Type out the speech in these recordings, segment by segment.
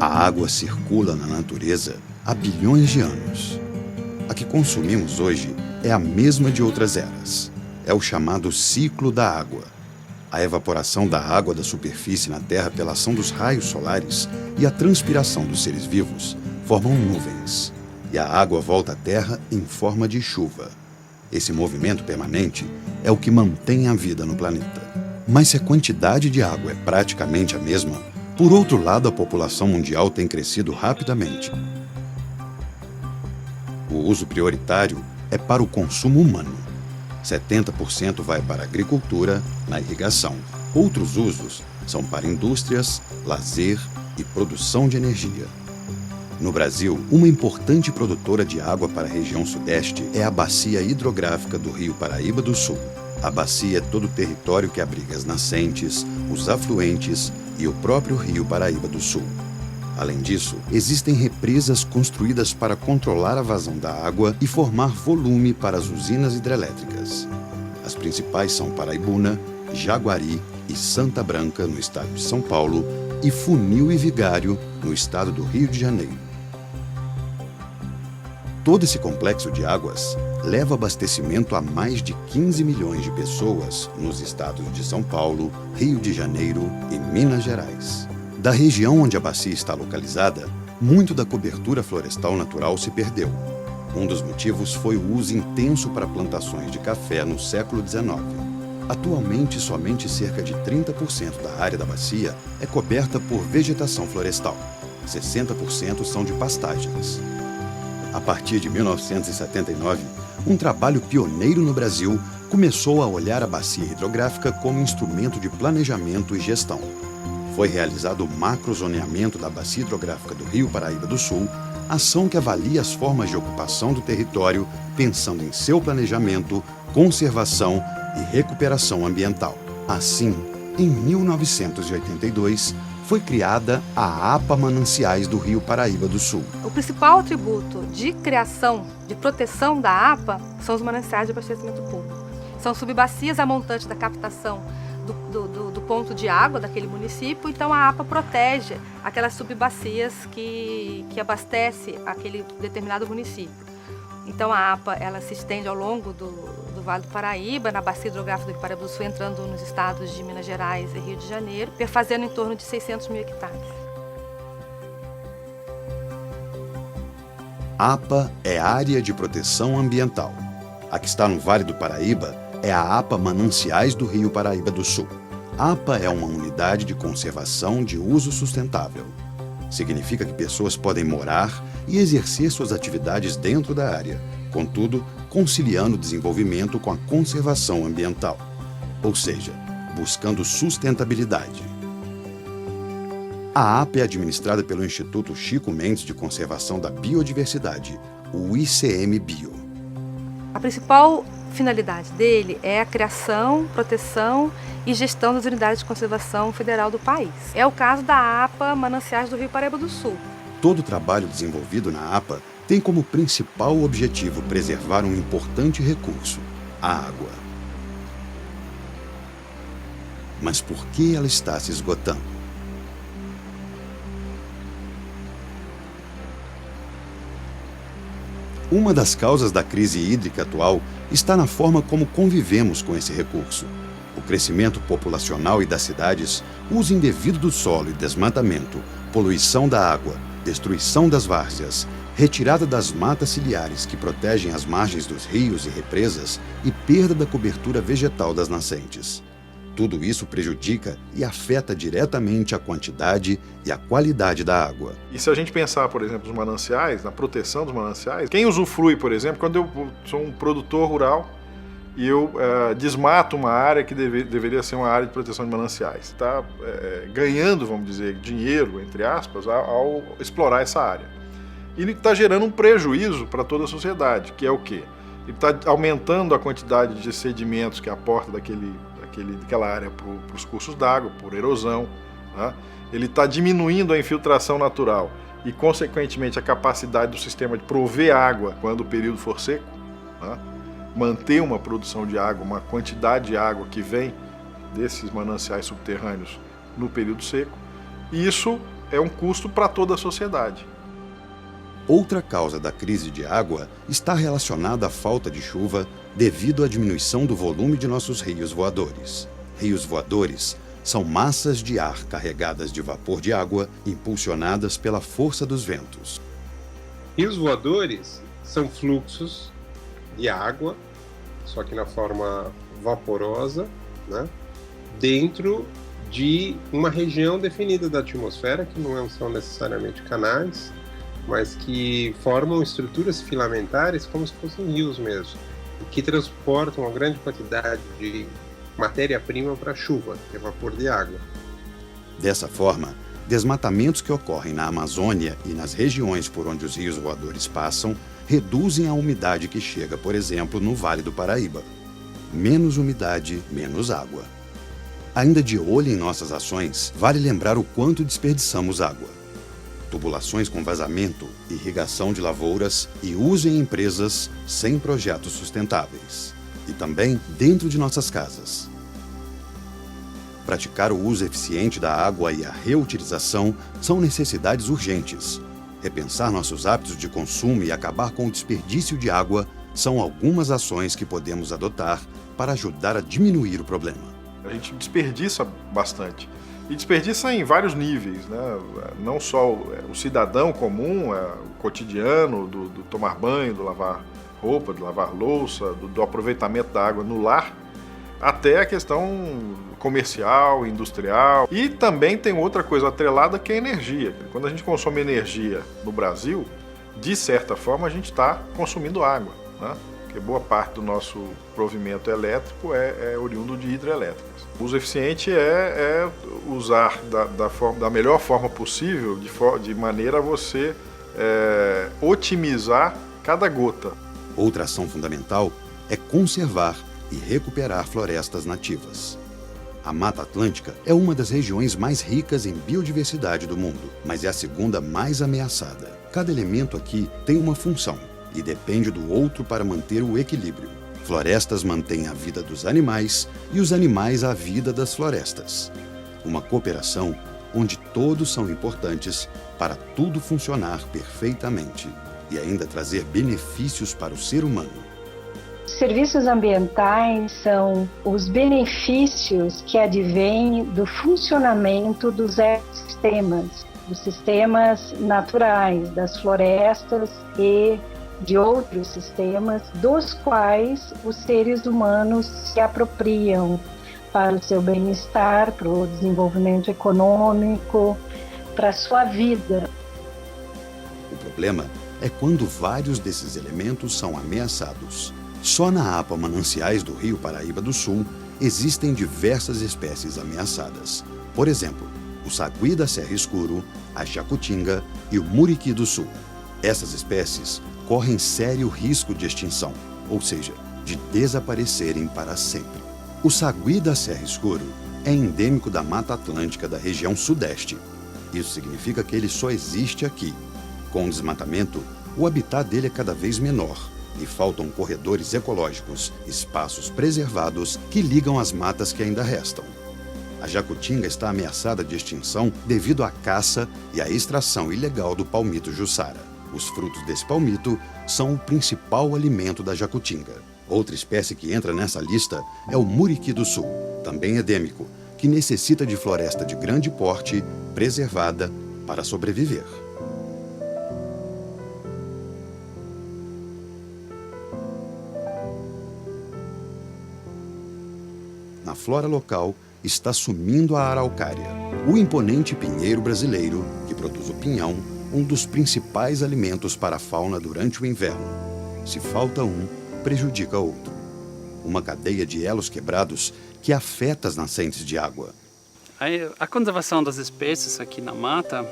A água circula na natureza há bilhões de anos. A que consumimos hoje é a mesma de outras eras. É o chamado ciclo da água. A evaporação da água da superfície na Terra pela ação dos raios solares e a transpiração dos seres vivos formam nuvens. E a água volta à Terra em forma de chuva. Esse movimento permanente é o que mantém a vida no planeta. Mas se a quantidade de água é praticamente a mesma, por outro lado, a população mundial tem crescido rapidamente. O uso prioritário é para o consumo humano. 70% vai para a agricultura, na irrigação. Outros usos são para indústrias, lazer e produção de energia. No Brasil, uma importante produtora de água para a região sudeste é a Bacia Hidrográfica do Rio Paraíba do Sul. A bacia é todo o território que abriga as nascentes, os afluentes e o próprio Rio Paraíba do Sul. Além disso, existem represas construídas para controlar a vazão da água e formar volume para as usinas hidrelétricas. As principais são Paraibuna, Jaguari e Santa Branca, no estado de São Paulo, e Funil e Vigário, no estado do Rio de Janeiro. Todo esse complexo de águas leva abastecimento a mais de 15 milhões de pessoas nos estados de São Paulo, Rio de Janeiro e Minas Gerais. Da região onde a bacia está localizada, muito da cobertura florestal natural se perdeu. Um dos motivos foi o uso intenso para plantações de café no século XIX. Atualmente, somente cerca de 30% da área da bacia é coberta por vegetação florestal. 60% são de pastagens. A partir de 1979, um trabalho pioneiro no Brasil começou a olhar a bacia hidrográfica como instrumento de planejamento e gestão. Foi realizado o macrozoneamento da bacia hidrográfica do Rio Paraíba do Sul, ação que avalia as formas de ocupação do território, pensando em seu planejamento, conservação e recuperação ambiental. Assim, em 1982, foi criada a APA Mananciais do Rio Paraíba do Sul. O principal atributo de criação, de proteção da APA, são os mananciais de abastecimento público. São subbacias a montante da captação do ponto de água daquele município, então a APA protege aquelas subbacias que abastece aquele determinado município. Então a APA ela se estende ao longo do Vale do Paraíba, na bacia hidrográfica do Rio Paraíba do Sul, entrando nos estados de Minas Gerais e Rio de Janeiro, perfazendo em torno de 600 mil hectares. APA é Área de Proteção Ambiental. A que está no Vale do Paraíba é a APA Mananciais do Rio Paraíba do Sul. APA é uma unidade de conservação de uso sustentável. Significa que pessoas podem morar e exercer suas atividades dentro da área, contudo, conciliando o desenvolvimento com a conservação ambiental, ou seja, buscando sustentabilidade. A APA é administrada pelo Instituto Chico Mendes de Conservação da Biodiversidade, o ICMBio. A principal finalidade dele é a criação, proteção e gestão das unidades de conservação federal do país. É o caso da APA Mananciais do Rio Paraíba do Sul. Todo o trabalho desenvolvido na APA tem como principal objetivo preservar um importante recurso, a água. Mas por que ela está se esgotando? Uma das causas da crise hídrica atual está na forma como convivemos com esse recurso. O crescimento populacional e das cidades, uso indevido do solo e desmatamento, poluição da água, destruição das várzeas, retirada das matas ciliares que protegem as margens dos rios e represas e perda da cobertura vegetal das nascentes. Tudo isso prejudica e afeta diretamente a quantidade e a qualidade da água. E se a gente pensar, por exemplo, nos mananciais, na proteção dos mananciais, quem usufrui, por exemplo, quando eu sou um produtor rural e eu desmato uma área que deveria ser uma área de proteção de mananciais, está ganhando, vamos dizer, dinheiro, entre aspas, ao explorar essa área. E ele está gerando um prejuízo para toda a sociedade, que é o quê? Ele está aumentando a quantidade de sedimentos que aporta daquela área para os cursos d'água, por erosão, tá? Ele está diminuindo a infiltração natural e, consequentemente, a capacidade do sistema de prover água quando o período for seco, tá? Manter uma produção de água, uma quantidade de água que vem desses mananciais subterrâneos no período seco. E isso é um custo para toda a sociedade. Outra causa da crise de água está relacionada à falta de chuva devido à diminuição do volume de nossos rios voadores. Rios voadores são massas de ar carregadas de vapor de água impulsionadas pela força dos ventos. Rios voadores são fluxos de água, só que na forma vaporosa, né? Dentro de uma região definida da atmosfera, que não são necessariamente canais, mas que formam estruturas filamentares como se fossem rios mesmo, e que transportam uma grande quantidade de matéria-prima para a chuva, que é vapor de água. Dessa forma, desmatamentos que ocorrem na Amazônia e nas regiões por onde os rios voadores passam reduzem a umidade que chega, por exemplo, no Vale do Paraíba. Menos umidade, menos água. Ainda de olho em nossas ações, vale lembrar o quanto desperdiçamos água. Tubulações com vazamento, irrigação de lavouras e uso em empresas sem projetos sustentáveis. E também dentro de nossas casas. Praticar o uso eficiente da água e a reutilização são necessidades urgentes. Repensar nossos hábitos de consumo e acabar com o desperdício de água são algumas ações que podemos adotar para ajudar a diminuir o problema. A gente desperdiça bastante. E desperdiça em vários níveis, né? Não só o cidadão comum, o cotidiano, do tomar banho, do lavar roupa, do lavar louça, do aproveitamento da água no lar, até a questão comercial, industrial. E também tem outra coisa atrelada que é a energia. Quando a gente consome energia no Brasil, de certa forma a gente está consumindo água, né? Porque boa parte do nosso provimento elétrico é oriundo de hidrelétricas. O uso eficiente é usar da melhor forma possível, de maneira a você otimizar cada gota. Outra ação fundamental é conservar e recuperar florestas nativas. A Mata Atlântica é uma das regiões mais ricas em biodiversidade do mundo, mas é a segunda mais ameaçada. Cada elemento aqui tem uma função e depende do outro para manter o equilíbrio. Florestas mantêm a vida dos animais e os animais a vida das florestas. Uma cooperação onde todos são importantes para tudo funcionar perfeitamente e ainda trazer benefícios para o ser humano. Serviços ambientais são os benefícios que advêm do funcionamento dos ecossistemas, dos sistemas naturais, das florestas e de outros sistemas, dos quais os seres humanos se apropriam para o seu bem-estar, para o desenvolvimento econômico, para a sua vida. O problema é quando vários desses elementos são ameaçados. Só na APA Mananciais do Rio Paraíba do Sul existem diversas espécies ameaçadas. Por exemplo, o sagui da Serra Escuro, a jacutinga e o muriqui do Sul. Essas espécies correm sério risco de extinção, ou seja, de desaparecerem para sempre. O sagui da Serra Escuro é endêmico da Mata Atlântica da região Sudeste. Isso significa que ele só existe aqui. Com o desmatamento, o habitat dele é cada vez menor e faltam corredores ecológicos, espaços preservados que ligam as matas que ainda restam. A jacutinga está ameaçada de extinção devido à caça e à extração ilegal do palmito jussara. Os frutos desse palmito são o principal alimento da jacutinga. Outra espécie que entra nessa lista é o muriqui do Sul, também endêmico, que necessita de floresta de grande porte, preservada, para sobreviver. Na flora local está sumindo a araucária, o imponente pinheiro brasileiro que produz o pinhão, um dos principais alimentos para a fauna durante o inverno. Se falta um, prejudica outro. Uma cadeia de elos quebrados que afeta as nascentes de água. A conservação das espécies aqui na mata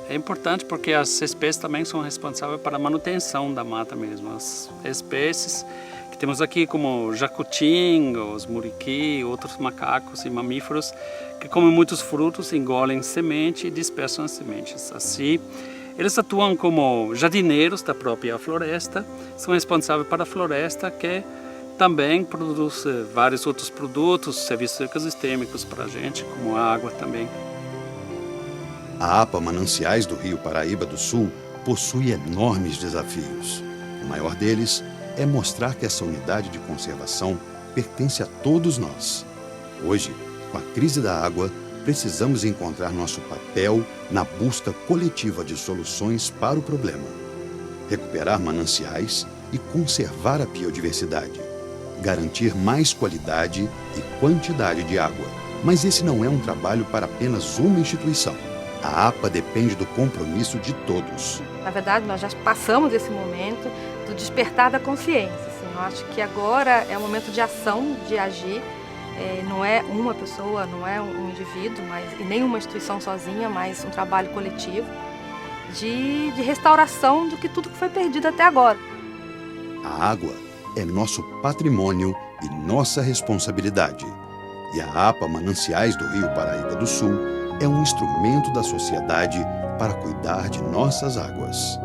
é importante porque as espécies também são responsáveis pela manutenção da mata mesmo. As espécies que temos aqui como jacutinga, os muriqui, outros macacos e mamíferos que comem muitos frutos, engolem semente e dispersam as sementes. Assim, eles atuam como jardineiros da própria floresta, são responsáveis pela floresta que também produz vários outros produtos, serviços ecossistêmicos para a gente, como água também. A APA Mananciais do Rio Paraíba do Sul possui enormes desafios. O maior deles é mostrar que essa unidade de conservação pertence a todos nós. Hoje, com a crise da água, precisamos encontrar nosso papel na busca coletiva de soluções para o problema. Recuperar mananciais e conservar a biodiversidade. Garantir mais qualidade e quantidade de água. Mas esse não é um trabalho para apenas uma instituição. A APA depende do compromisso de todos. Na verdade, nós já passamos esse momento do despertar da consciência. Assim, eu acho que agora é o momento de ação, de agir. Não é uma pessoa, não é um indivíduo, e nem uma instituição sozinha, mas um trabalho coletivo de restauração do que tudo que foi perdido até agora. A água é nosso patrimônio e nossa responsabilidade. E a APA Mananciais do Rio Paraíba do Sul é um instrumento da sociedade para cuidar de nossas águas.